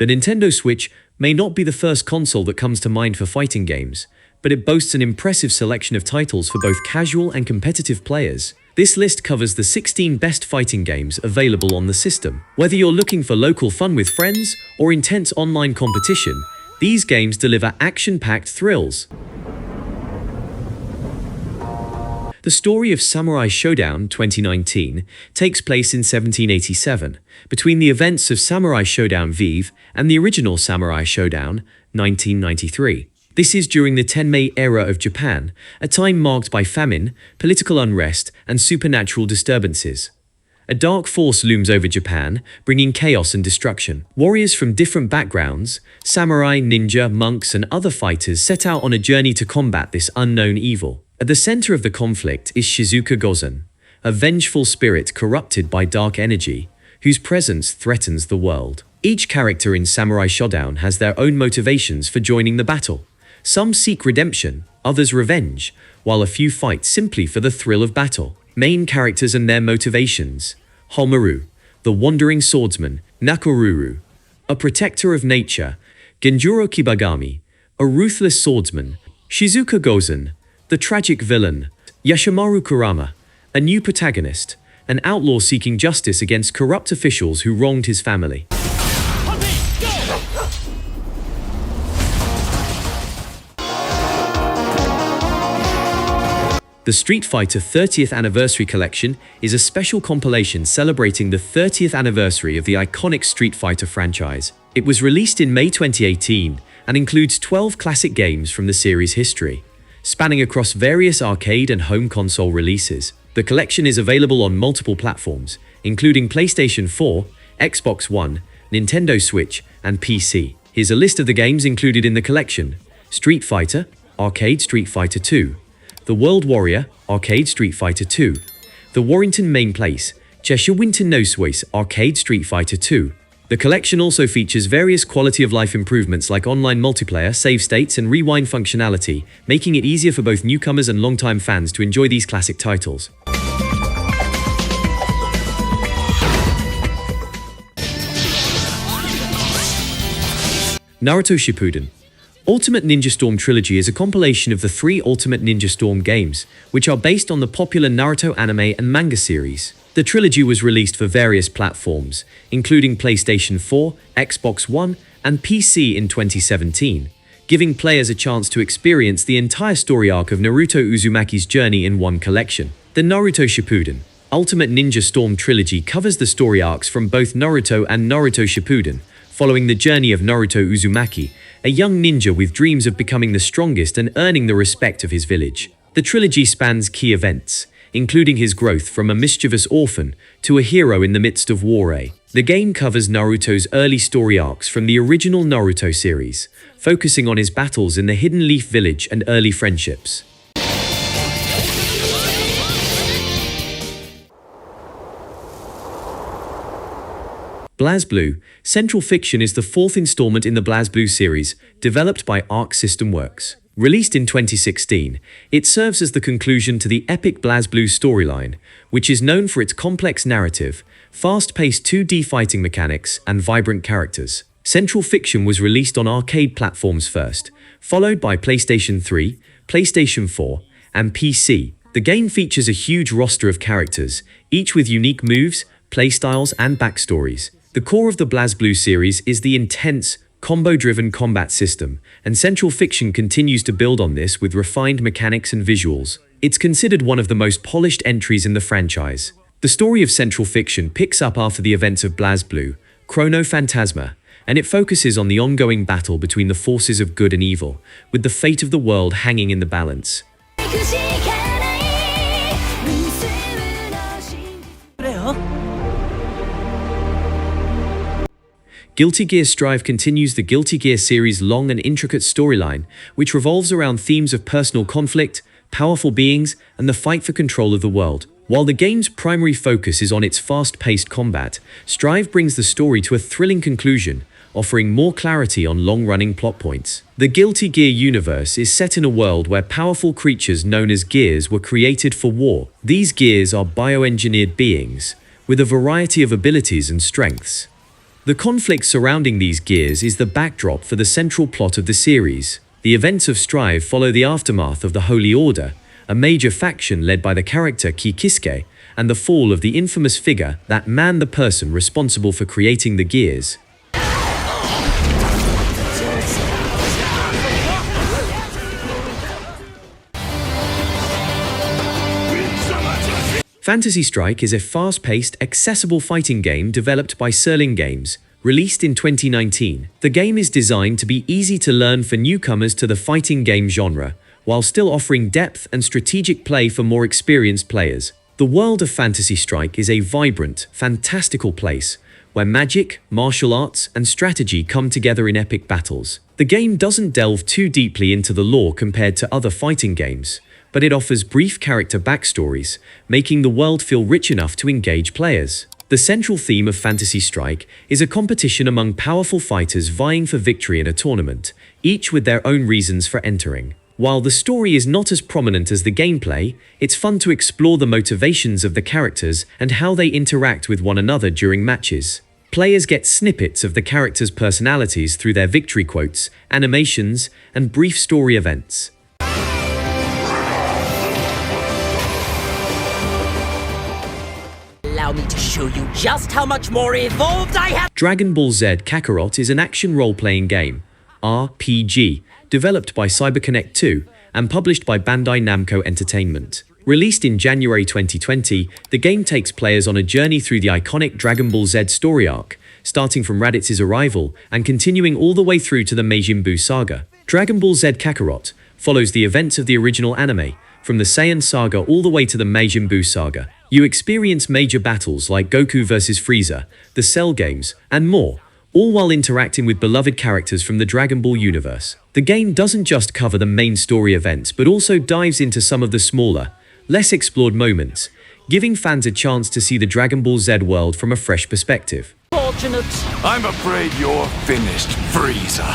The Nintendo Switch may not be the first console that comes to mind for fighting games, but it boasts an impressive selection of titles for both casual and competitive players. This list covers the 16 best fighting games available on the system. Whether you're looking for local fun with friends or intense online competition, these games deliver action-packed thrills. The story of Samurai Shodown 2019 takes place in 1787, between the events of Samurai Shodown Vive and the original Samurai Shodown 1993. This is during the Tenmei era of Japan, a time marked by famine, political unrest, and supernatural disturbances. A dark force looms over Japan, bringing chaos and destruction. Warriors from different backgrounds, samurai, ninja, monks, and other fighters set out on a journey to combat this unknown evil. At the center of the conflict is Shizuka Gozen, a vengeful spirit corrupted by dark energy, whose presence threatens the world. Each character in Samurai Shodown has their own motivations for joining the battle. Some seek redemption, others revenge, while a few fight simply for the thrill of battle. Main characters and their motivations: Homaru, the wandering swordsman; Nakoruru, a protector of nature; Genjuro Kibagami, a ruthless swordsman; Shizuka Gozen, the tragic villain; Yashimaru Kurama, a new protagonist, an outlaw seeking justice against corrupt officials who wronged his family. The Street Fighter 30th Anniversary Collection is a special compilation celebrating the 30th anniversary of the iconic Street Fighter franchise. It was released in May 2018 and includes 12 classic games from the series' history, spanning across various arcade and home console releases. The collection is available on multiple platforms, including PlayStation 4, Xbox One, Nintendo Switch, and PC. Here's a list of the games included in the collection: Street Fighter, Arcade Street Fighter 2, The World Warrior, Arcade Street Fighter 2, The Warrington Main Place, Cheshire-Winton No Swace, Arcade Street Fighter 2. The collection also features various quality-of-life improvements like online multiplayer, save states, and rewind functionality, making it easier for both newcomers and longtime fans to enjoy these classic titles. Naruto Shippuden. Ultimate Ninja Storm Trilogy is a compilation of the 3 Ultimate Ninja Storm games, which are based on the popular Naruto anime and manga series. The trilogy was released for various platforms, including PlayStation 4, Xbox One, and PC in 2017, giving players a chance to experience the entire story arc of Naruto Uzumaki's journey in one collection. The Naruto Shippuden Ultimate Ninja Storm Trilogy covers the story arcs from both Naruto and Naruto Shippuden, following the journey of Naruto Uzumaki, a young ninja with dreams of becoming the strongest and earning the respect of his village. The trilogy spans key events, including his growth from a mischievous orphan to a hero in the midst of war. The game covers Naruto's early story arcs from the original Naruto series, focusing on his battles in the Hidden Leaf Village and early friendships. Blazblue Centralfiction is the 4th installment in the Blazblue series, developed by Arc System Works. Released in 2016, it serves as the conclusion to the epic Blazblue storyline, which is known for its complex narrative, fast-paced 2D fighting mechanics, and vibrant characters. Centralfiction was released on arcade platforms first, followed by PlayStation 3, PlayStation 4, and PC. The game features a huge roster of characters, each with unique moves, playstyles, and backstories. The core of the Blazblue series is the intense, combo-driven combat system, and Centralfiction continues to build on this with refined mechanics and visuals. It's considered one of the most polished entries in the franchise. The story of Centralfiction picks up after the events of Blazblue, Chrono Phantasma, and it focuses on the ongoing battle between the forces of good and evil, with the fate of the world hanging in the balance. Guilty Gear Strive continues the Guilty Gear series' long and intricate storyline, which revolves around themes of personal conflict, powerful beings, and the fight for control of the world. While the game's primary focus is on its fast-paced combat, Strive brings the story to a thrilling conclusion, offering more clarity on long-running plot points. The Guilty Gear universe is set in a world where powerful creatures known as gears were created for war. These gears are bioengineered beings, with a variety of abilities and strengths. The conflict surrounding these gears is the backdrop for the central plot of the series. The events of Strive follow the aftermath of the Holy Order, a major faction led by the character Kikisuke, and the fall of the infamous figure that man, the person responsible for creating the gears. Fantasy Strike is a fast-paced, accessible fighting game developed by Serling Games, released in 2019. The game is designed to be easy to learn for newcomers to the fighting game genre, while still offering depth and strategic play for more experienced players. The world of Fantasy Strike is a vibrant, fantastical place, where magic, martial arts, and strategy come together in epic battles. The game doesn't delve too deeply into the lore compared to other fighting games, but it offers brief character backstories, making the world feel rich enough to engage players. The central theme of Fantasy Strike is a competition among powerful fighters vying for victory in a tournament, each with their own reasons for entering. While the story is not as prominent as the gameplay, it's fun to explore the motivations of the characters and how they interact with one another during matches. Players get snippets of the characters' personalities through their victory quotes, animations, and brief story events. Allow me to show you just how much more evolved I have. Dragon Ball Z Kakarot is an action role-playing game, RPG, developed by CyberConnect 2 and published by Bandai Namco Entertainment. Released in January 2020, the game takes players on a journey through the iconic Dragon Ball Z story arc, starting from Raditz's arrival and continuing all the way through to the Majin Buu saga. Dragon Ball Z Kakarot follows the events of the original anime, from the Saiyan saga all the way to the Majin Buu saga. You experience major battles like Goku vs Frieza, the Cell games, and more, all while interacting with beloved characters from the Dragon Ball universe. The game doesn't just cover the main story events, but also dives into some of the smaller, less explored moments, giving fans a chance to see the Dragon Ball Z world from a fresh perspective. Fortunate. I'm afraid you're finished, Frieza.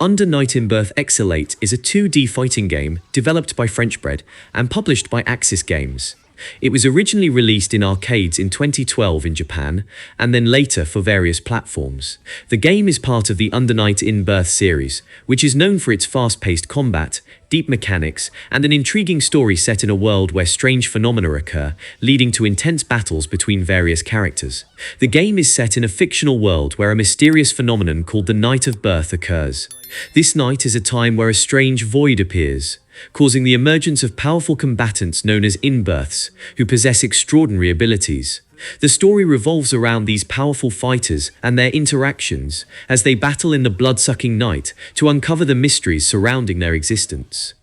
Under Night In-birth Exe is a 2D fighting game developed by French-bred and published by Axis Games. It was originally released in arcades in 2012 in Japan, and then later for various platforms. The game is part of the Under Night In-birth series, which is known for its fast-paced combat, deep mechanics, and an intriguing story set in a world where strange phenomena occur, leading to intense battles between various characters. The game is set in a fictional world where a mysterious phenomenon called the Night of Birth occurs. This night is a time where a strange void appears, causing the emergence of powerful combatants known as in-births, who possess extraordinary abilities. The story revolves around these powerful fighters and their interactions as they battle in the blood-sucking night to uncover the mysteries surrounding their existence.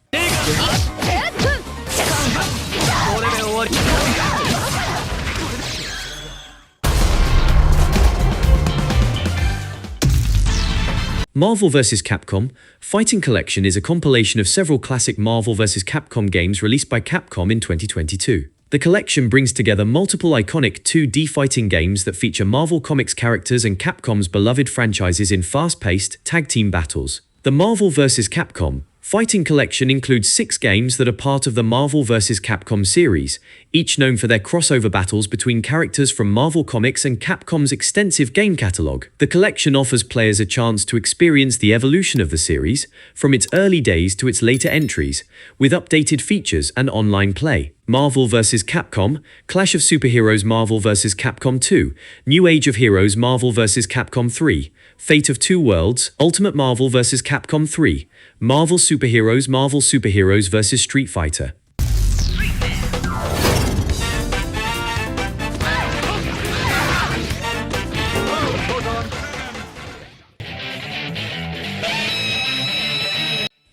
Marvel vs. Capcom Fighting Collection is a compilation of several classic Marvel vs. Capcom games released by Capcom in 2022. The collection brings together multiple iconic 2D fighting games that feature Marvel Comics characters and Capcom's beloved franchises in fast-paced, tag-team battles. The Marvel vs. Capcom Fighting Collection includes 6 games that are part of the Marvel vs. Capcom series, each known for their crossover battles between characters from Marvel Comics and Capcom's extensive game catalog. The collection offers players a chance to experience the evolution of the series, from its early days to its later entries, with updated features and online play. Marvel vs. Capcom, Clash of Superheroes Marvel vs. Capcom 2, New Age of Heroes Marvel vs. Capcom 3, Fate of Two Worlds, Ultimate Marvel vs. Capcom 3, Marvel Superheroes vs. Street Fighter.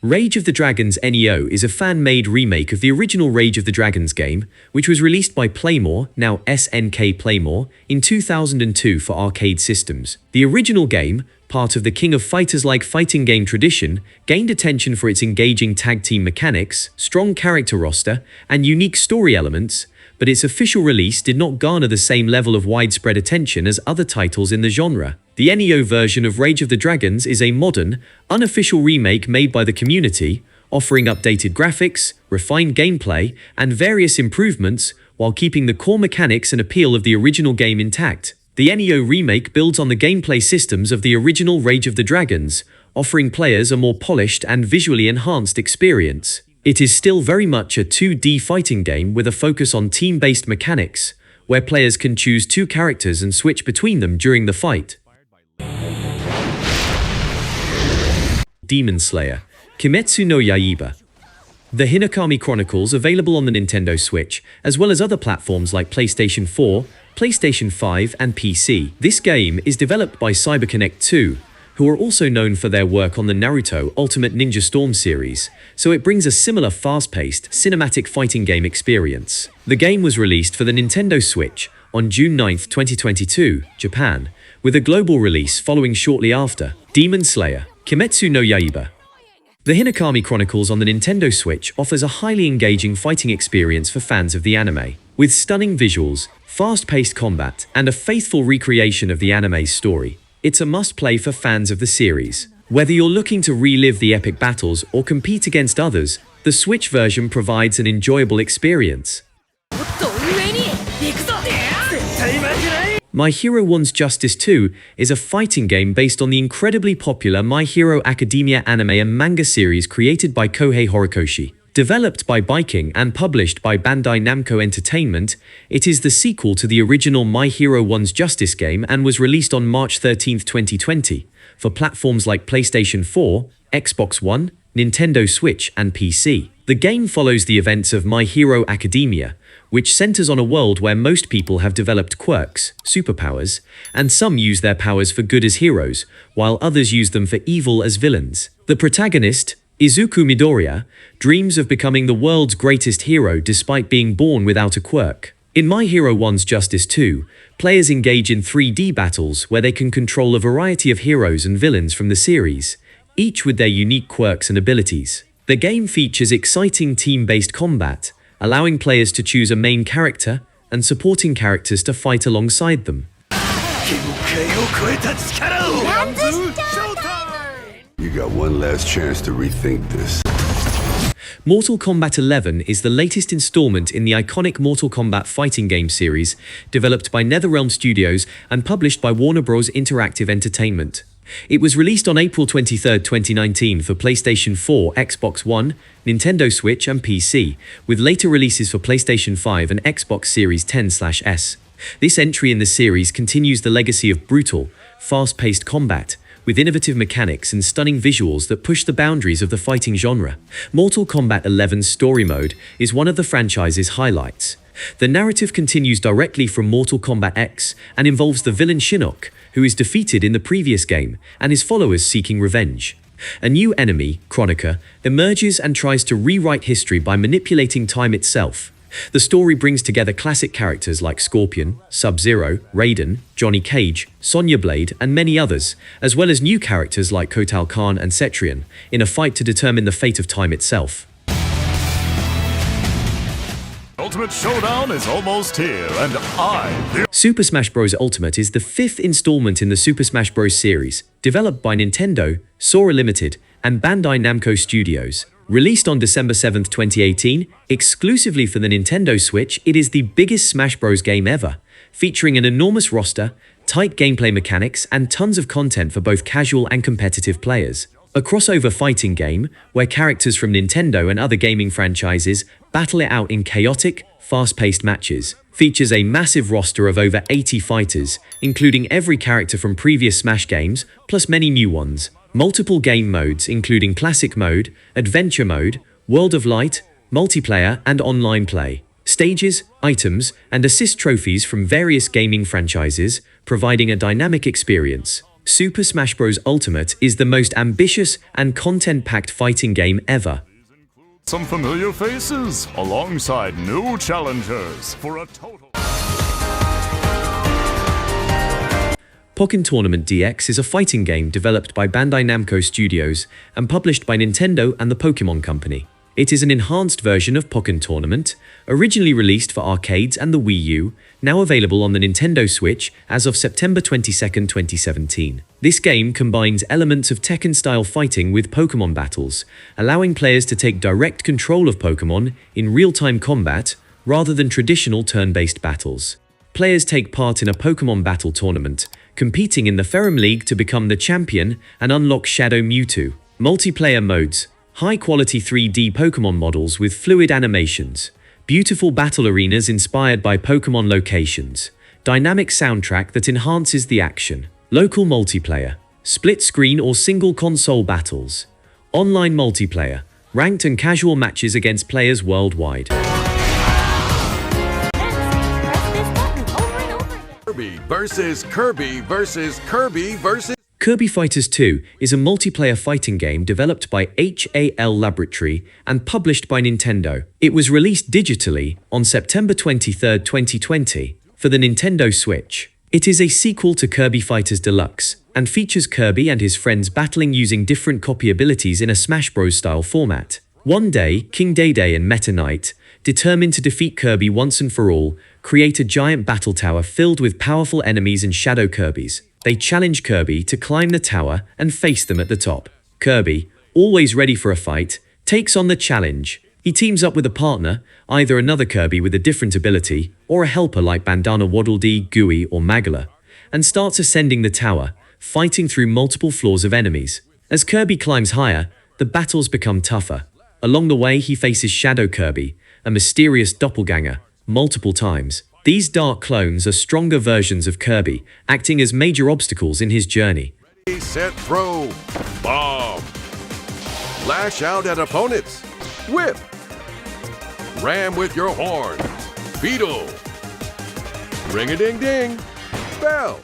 Rage of the Dragons NEO is a fan-made remake of the original Rage of the Dragons game, which was released by Playmore, now SNK Playmore, in 2002 for arcade systems. The original game, part of the King of Fighters-like fighting game tradition, gained attention for its engaging tag-team mechanics, strong character roster, and unique story elements, but its official release did not garner the same level of widespread attention as other titles in the genre. The NEO version of Rage of the Dragons is a modern, unofficial remake made by the community, offering updated graphics, refined gameplay, and various improvements, while keeping the core mechanics and appeal of the original game intact. The Neo remake builds on the gameplay systems of the original Rage of the Dragons, offering players a more polished and visually enhanced experience. It is still very much a 2D fighting game with a focus on team-based mechanics, where players can choose two characters and switch between them during the fight. Demon Slayer, Kimetsu no Yaiba. The Hinokami Chronicles, available on the Nintendo Switch, as well as other platforms like PlayStation 4, PlayStation 5 and PC. This game is developed by CyberConnect 2, who are also known for their work on the Naruto Ultimate Ninja Storm series, so it brings a similar fast-paced, cinematic fighting game experience. The game was released for the Nintendo Switch on June 9, 2022, Japan, with a global release following shortly after. Demon Slayer, Kimetsu no Yaiba. The Hinokami Chronicles on the Nintendo Switch offers a highly engaging fighting experience for fans of the anime. With stunning visuals, fast-paced combat, and a faithful recreation of the anime's story, it's a must-play for fans of the series. Whether you're looking to relive the epic battles or compete against others, the Switch version provides an enjoyable experience. My Hero One's Justice 2 is a fighting game based on the incredibly popular My Hero Academia anime and manga series created by Kohei Horikoshi. Developed by Viking and published by Bandai Namco Entertainment, it is the sequel to the original My Hero One's Justice game and was released on March 13, 2020, for platforms like PlayStation 4, Xbox One, Nintendo Switch, and PC. The game follows the events of My Hero Academia, which centers on a world where most people have developed quirks, superpowers, and some use their powers for good as heroes, while others use them for evil as villains. The protagonist, Izuku Midoriya, dreams of becoming the world's greatest hero despite being born without a quirk. In My Hero One's Justice 2, players engage in 3D battles where they can control a variety of heroes and villains from the series, each with their unique quirks and abilities. The game features exciting team-based combat, allowing players to choose a main character and supporting characters to fight alongside them. You got one last chance to rethink this. Mortal Kombat 11 is the latest installment in the iconic Mortal Kombat fighting game series, developed by NetherRealm Studios and published by Warner Bros. Interactive Entertainment. It was released on April 23, 2019 for PlayStation 4, Xbox One, Nintendo Switch and PC, with later releases for PlayStation 5 and Xbox Series X/S. This entry in the series continues the legacy of brutal, fast-paced combat, with innovative mechanics and stunning visuals that push the boundaries of the fighting genre. Mortal Kombat 11's story mode is one of the franchise's highlights. The narrative continues directly from Mortal Kombat X and involves the villain Shinnok, who is defeated in the previous game, and his followers seeking revenge. A new enemy, Kronika, emerges and tries to rewrite history by manipulating time itself. The story brings together classic characters like Scorpion, Sub-Zero, Raiden, Johnny Cage, Sonya Blade, and many others, as well as new characters like Kotal Kahn and Cetrion, in a fight to determine the fate of time itself. Ultimate Showdown is almost here, and Super Smash Bros. Ultimate is the fifth installment in the Super Smash Bros. Series, developed by Nintendo, Sora Limited, and Bandai Namco Studios. Released on December 7, 2018, exclusively for the Nintendo Switch, it is the biggest Smash Bros. Game ever, featuring an enormous roster, tight gameplay mechanics, and tons of content for both casual and competitive players. A crossover fighting game where characters from Nintendo and other gaming franchises battle it out in chaotic, fast-paced matches. Features a massive roster of over 80 fighters, including every character from previous Smash games, plus many new ones. Multiple game modes including Classic Mode, Adventure Mode, World of Light, Multiplayer, and Online Play. Stages, items, and assist trophies from various gaming franchises, providing a dynamic experience. Super Smash Bros. Ultimate is the most ambitious and content-packed fighting game ever. some familiar faces alongside new challengers for a total... Pokkén Tournament Dx is a fighting game developed by Bandai Namco Studios and published by Nintendo and the Pokémon Company. It is an enhanced version of Pokkén Tournament, originally released for arcades and the Wii U, now available on the Nintendo Switch as of September 22, 2017. This game combines elements of Tekken-style fighting with Pokémon battles, allowing players to take direct control of Pokémon in real-time combat rather than traditional turn-based battles. Players take part in a Pokkén battle tournament, competing in the Ferrum League to become the champion and unlock Shadow Mewtwo. Multiplayer modes, high-quality 3D Pokkén models with fluid animations, beautiful battle arenas inspired by Pokkén locations, dynamic soundtrack that enhances the action, local multiplayer, split-screen or single-console battles, online multiplayer, ranked and casual matches against players worldwide. Kirby versus Kirby versus Kirby versus... Kirby Fighters 2 is a multiplayer fighting game developed by HAL Laboratory and published by Nintendo. It was released digitally on September 23, 2020 for the Nintendo Switch. It is a sequel to Kirby Fighters Deluxe and features Kirby and his friends battling using different copy abilities in a Smash Bros. Style format. One day, King Day and Meta Knight, determined to defeat Kirby once and for all, create a giant battle tower filled with powerful enemies and Shadow Kirbys. They challenge Kirby to climb the tower and face them at the top. Kirby, always ready for a fight, takes on the challenge. He teams up with a partner, either another Kirby with a different ability, or a helper like Bandana Waddle Dee, Gooey, or Magala, and starts ascending the tower, fighting through multiple floors of enemies. As Kirby climbs higher, the battles become tougher. Along the way, he faces Shadow Kirby, a mysterious doppelganger, multiple times. These dark clones are stronger versions of Kirby, acting as major obstacles in his journey. Ready, set, throw. Bomb. Lash out at opponents. Whip. Ram with your horn. Beetle. Ring-a-ding-ding. Bell.